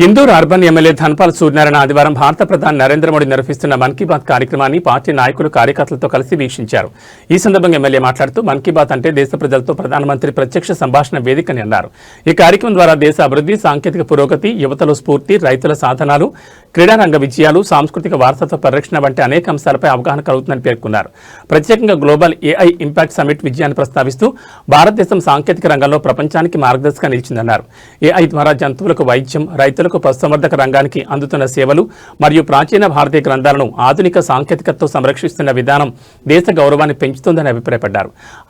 Indur urban MLA Dhanpal Suryanarayana ఆదివారం భారత ప్రధాని నరేంద్ర మోడీ నిర్వహిస్తున్న మన్ కీ బాత్ కార్యక్రమాన్ని పార్టీ నాయకులు కార్యకర్తలతో కలిసి వీక్షించారు. ఈ సందర్భంగా ఎమ్మెల్యే మాట్లాడుతూ మన్ కీ బాత్ అంటే దేశ ప్రజలతో ప్రధానమంత్రి ప్రత్యక్ష సంభాషణ వేదికని అన్నారు. ఈ కార్యక్రమం ద్వారా దేశ అభివృద్ధి, సాంకేతిక పురోగతి, యువతలో స్ఫూర్తి, రైతుల సాధనాలు, క్రీడారంగ విజయాలు, సాంస్కృతిక వారసత్వ పరిరక్షణ వంటి అనేక అంశాలపై అవగాహన కలుగుతుందని పేర్కొన్నారు. ప్రత్యేకంగా గ్లోబల్ ఏఐ ఇంపాక్ట్ సమిట్ విజయాన్ని ప్రస్తావిస్తూ భారతదేశం సాంకేతిక రంగంలో ప్రపంచానికి మార్గదర్శకంగా నిలిచిందన్నారు. ఏఐ ద్వారా జంతువులకు వైద్యం, రైతులకు పశుసంవర్ధక రంగానికి అందుతున్న సేవలు మరియు ప్రాచీన భారతీయ గ్రంథాలను ఆధునిక సాంకేతికతతో సంరక్షిస్తున్న విధానం దేశ గౌరవాన్ని పెంచుతుందని అభిప్రాయపడ్డారు.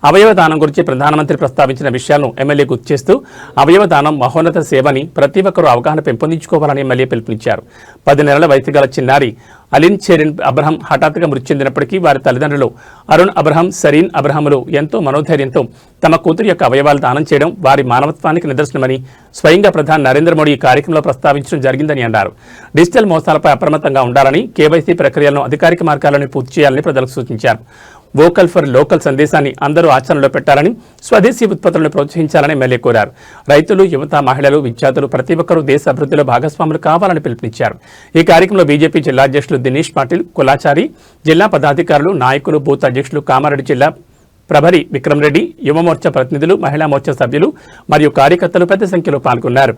అవయవ దానం గురించి ప్రధానమంత్రి ప్రస్తావించిన విషయాలను ఎమ్మెల్యే గుర్తు చేస్తూ అవయవ దానం మహోన్నత సేవని ప్రతి ఒక్కరూ అవగాహన పెంపొందించుకోవాలని ఎమ్మెల్యే పిలుపునిచ్చారు. 10 నెలల వయసు గల చిన్నారి అలిన్ చెరిన్ అబ్రహం హఠాత్తుగా మృతి చెందినప్పటికీ వారి తల్లిదండ్రులు అరుణ్ అబ్రహం, సరీన్ అబ్రహంలు ఎంతో మనోధైర్యంతో తమ కూతురు యొక్క అవయవాలు దానం చేయడం వారి మానవత్వానికి నిదర్శనమని స్వయంగా ప్రధాని నరేంద్ర మోడీ ఈ కార్యక్రమంలో ప్రస్తావించడం జరిగిందని అన్నారు. డిజిటల్ మోసాలపై అప్రమత్తంగా ఉండాలని, కేవైసీ ప్రక్రియలను అధికారిక మార్గాలను పూర్తి చేయాలని ప్రజలకు సూచించారు. వోకల్ ఫర్ లోకల్ సందేశాన్ని అందరూ ఆచరణలో పెట్టాలని, స్వదేశీ ఉత్పత్తులను ప్రోత్సహించాలని ఎమ్మెల్యే కోరారు. రైతులు, యువత, మహిళలు, విద్యార్థులు ప్రతి ఒక్కరూ దేశ అభివృద్ధిలో భాగస్వాములు కావాలని పిలుపునిచ్చారు. ఈ కార్యక్రమంలో బీజేపీ జిల్లా అధ్యక్షులు దినేష్ పాటిల్, కులాచారి, జిల్లా పదాధికారులు, నాయకులు, బూత్ అధ్యక్షులు, కామారెడ్డి జిల్లా ప్రభరి విక్రమ్ రెడ్డి, యువ మోర్చా ప్రతినిధులు, మహిళా మోర్చా సభ్యులు మరియు కార్యకర్తలు పెద్ద సంఖ్యలో పాల్గొన్నారు.